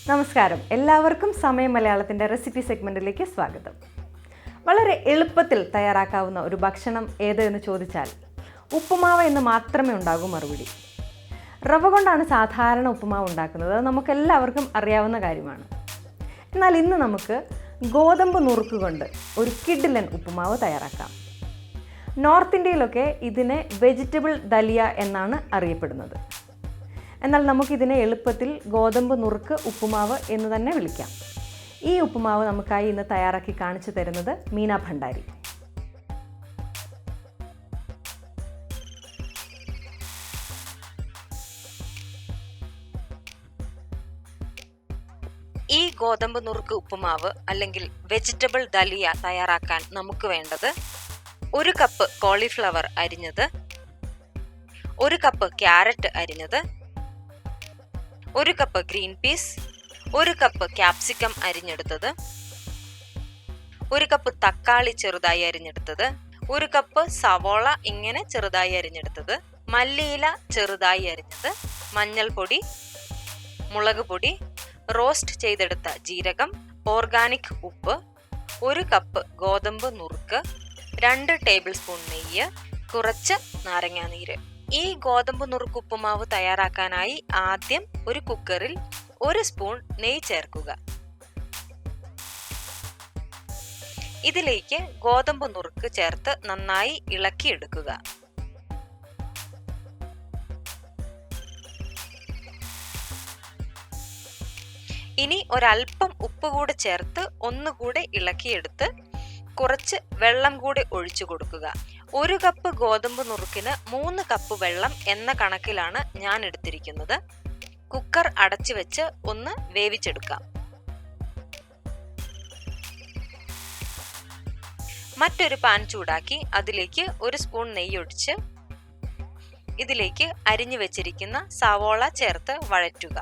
നമസ്കാരം, എല്ലാവർക്കും സമയം മലയാളത്തിൻ്റെ റെസിപ്പി സെഗ്മെൻറ്റിലേക്ക് സ്വാഗതം. വളരെ എളുപ്പത്തിൽ തയ്യാറാക്കാവുന്ന ഒരു ഭക്ഷണം ഏത് എന്ന് ചോദിച്ചാൽ ഉപ്പുമാവ് എന്ന് മാത്രമേ ഉണ്ടാകൂ മറുപടി. റവ കൊണ്ടാണ് സാധാരണ ഉപ്പുമാവ് ഉണ്ടാക്കുന്നത്, അത് നമുക്കെല്ലാവർക്കും അറിയാവുന്ന കാര്യമാണ്. എന്നാൽ ഇന്ന് നമുക്ക് ഗോതമ്പ് നുറുക്ക് കൊണ്ട് ഒരു കിഡിലൻ ഉപ്പുമാവ് തയ്യാറാക്കാം. നോർത്ത് ഇന്ത്യയിലൊക്കെ ഇതിനെ വെജിറ്റബിൾ ദലിയ എന്നാണ് അറിയപ്പെടുന്നത്. എന്നാൽ നമുക്കിതിനെ എളുപ്പത്തിൽ ഗോതമ്പ് നുറുക്ക് ഉപ്പുമാവ് എന്ന് തന്നെ വിളിക്കാം. ഈ ഉപ്പുമാവ് നമുക്കായി ഇന്ന് തയ്യാറാക്കി കാണിച്ചു തരുന്നത് മീന ഭണ്ഡാരി. ഈ ഗോതമ്പ് നുറുക്ക് ഉപ്പുമാവ് അല്ലെങ്കിൽ വെജിറ്റബിൾ ദലിയ തയ്യാറാക്കാൻ നമുക്ക് വേണ്ടത് 1 കപ്പ് കോളിഫ്ലവർ അരിഞ്ഞത്, 1 കപ്പ് ക്യാരറ്റ് അരിഞ്ഞത്, 1 cup green peas, 1 cup capsicum അരിഞ്ഞെടുത്തത്, 1 കപ്പ് തക്കാളി ചെറുതായി അരിഞ്ഞെടുത്തത്, 1 കപ്പ് സവോള ഇങ്ങനെ ചെറുതായി അരിഞ്ഞെടുത്തത്, മല്ലിയില ചെറുതായി അരിഞ്ഞത്, മഞ്ഞൾപ്പൊടി, മുളക് പൊടി, റോസ്റ്റ് ചെയ്തെടുത്ത ജീരകം, ഓർഗാനിക് ഉപ്പ്, 1 കപ്പ് ഗോതമ്പ് നുറുക്ക്, 2 ടേബിൾ സ്പൂൺ നെയ്യ്, കുറച്ച് നാരങ്ങാനീര്. ഈ ഗോതമ്പ് നുറുക്ക് ഉപ്പുമാവ് തയ്യാറാക്കാനായി ആദ്യം ഒരു കുക്കറിൽ 1 സ്പൂൺ നെയ്യ് ചേർക്കുക. ഇതിലേക്ക് ഗോതമ്പ് നുറുക്ക് ചേർത്ത് നന്നായി ഇളക്കിയെടുക്കുക. ഇനി ഒരൽപ്പം ഉപ്പ് കൂടെ ചേർത്ത് ഒന്നുകൂടെ ഇളക്കിയെടുത്ത് കുറച്ച് വെള്ളം കൂടെ ഒഴിച്ചു കൊടുക്കുക. 1 കപ്പ് ഗോതമ്പ് നുറുക്കിന് 3 കപ്പ് വെള്ളം എന്ന കണക്കിലാണ് ഞാൻ എടുത്തിരിക്കുന്നത്. കുക്കർ അടച്ചു വെച്ച് ഒന്ന് വേവിച്ചെടുക്കാം. മറ്റൊരു പാൻ ചൂടാക്കി അതിലേക്ക് 1 സ്പൂൺ നെയ്യ് ഒഴിച്ച് ഇതിലേക്ക് അരിഞ്ഞു വെച്ചിരിക്കുന്ന സവോള ചേർത്ത് വഴറ്റുക.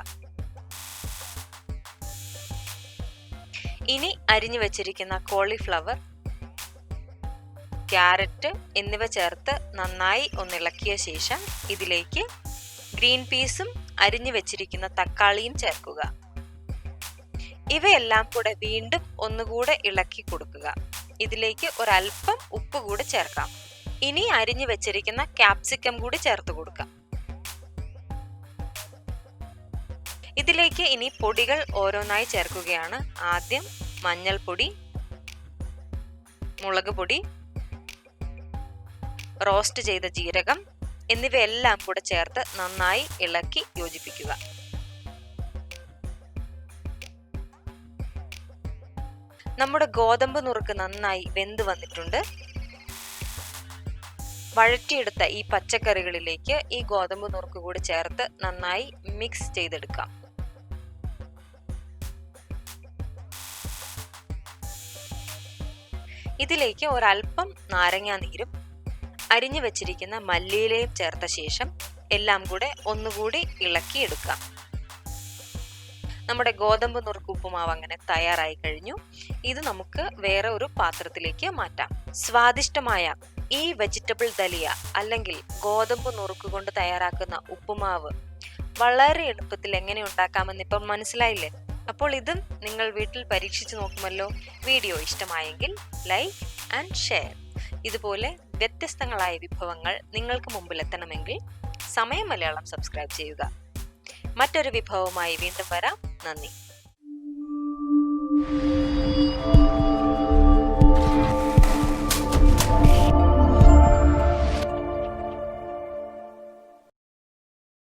ഇനി അരിഞ്ഞു വെച്ചിരിക്കുന്ന കോളിഫ്ലവർ, ക്യാരറ്റ് എന്നിവ ചേർത്ത് നന്നായി ഒന്നിളക്കിയ ശേഷം ഇതിലേക്ക് ഗ്രീൻ പീസും അരിഞ്ഞു വെച്ചിരിക്കുന്ന തക്കാളിയും ചേർക്കുക. ഇവയെല്ലാം കൂടെ വീണ്ടും ഒന്നുകൂടെ ഇളക്കി കൊടുക്കുക. ഇതിലേക്ക് ഒരൽപ്പം ഉപ്പ് കൂടി ചേർക്കാം. ഇനി അരിഞ്ഞു വെച്ചിരിക്കുന്ന ക്യാപ്സിക്കം കൂടി ചേർത്ത് കൊടുക്കാം. ഇതിലേക്ക് ഇനി പൊടികൾ ഓരോന്നായി ചേർക്കുകയാണ്. ആദ്യം മഞ്ഞൾപ്പൊടി, മുളക് പൊടി, റോസ്റ്റ് ചെയ്ത ജീരകം എന്നിവയെല്ലാം കൂടെ ചേർത്ത് നന്നായി ഇളക്കി യോജിപ്പിക്കുക. നമ്മുടെ ഗോതമ്പ് നുറുക്ക് നന്നായി വെന്ത് വന്നിട്ടുണ്ട്. വഴറ്റിയെടുത്ത ഈ പച്ചക്കറികളിലേക്ക് ഈ ഗോതമ്പ് നുറുക്ക് കൂടി ചേർത്ത് നന്നായി മിക്സ് ചെയ്തെടുക്കാം. ഇതിലേക്ക് ഒരൽപ്പം നാരങ്ങാനീരും അരിഞ്ഞു വെച്ചിരിക്കുന്ന മല്ലിയിലയും ചേർത്ത ശേഷം എല്ലാം കൂടെ ഒന്നുകൂടി ഇളക്കിയെടുക്കാം. നമ്മുടെ ഗോതമ്പ് നുറുക്ക് ഉപ്പുമാവ് അങ്ങനെ തയ്യാറായി കഴിഞ്ഞു. ഇത് നമുക്ക് വേറെ ഒരു പാത്രത്തിലേക്ക് മാറ്റാം. സ്വാദിഷ്ടമായ ഈ വെജിറ്റബിൾ ദലിയ അല്ലെങ്കിൽ ഗോതമ്പ് നുറുക്ക് കൊണ്ട് തയ്യാറാക്കുന്ന ഉപ്പുമാവ് വളരെ എളുപ്പത്തിൽ എങ്ങനെ ഉണ്ടാക്കാമെന്ന് ഇപ്പം മനസ്സിലായില്ലേ? അപ്പോൾ ഇതും നിങ്ങൾ വീട്ടിൽ പരീക്ഷിച്ചു നോക്കുമല്ലോ. വീഡിയോ ഇഷ്ടമായെങ്കിൽ ലൈക്ക് ആൻഡ് ഷെയർ. ഇതുപോലെ വ്യത്യസ്തങ്ങളായ വിഭവങ്ങൾ നിങ്ങൾക്ക് മുമ്പിൽ എത്തണമെങ്കിൽ സമയം മലയാളം സബ്സ്ക്രൈബ് ചെയ്യുക. മറ്റൊരു വിഭവവുമായി വീണ്ടും വരാം. നന്ദി.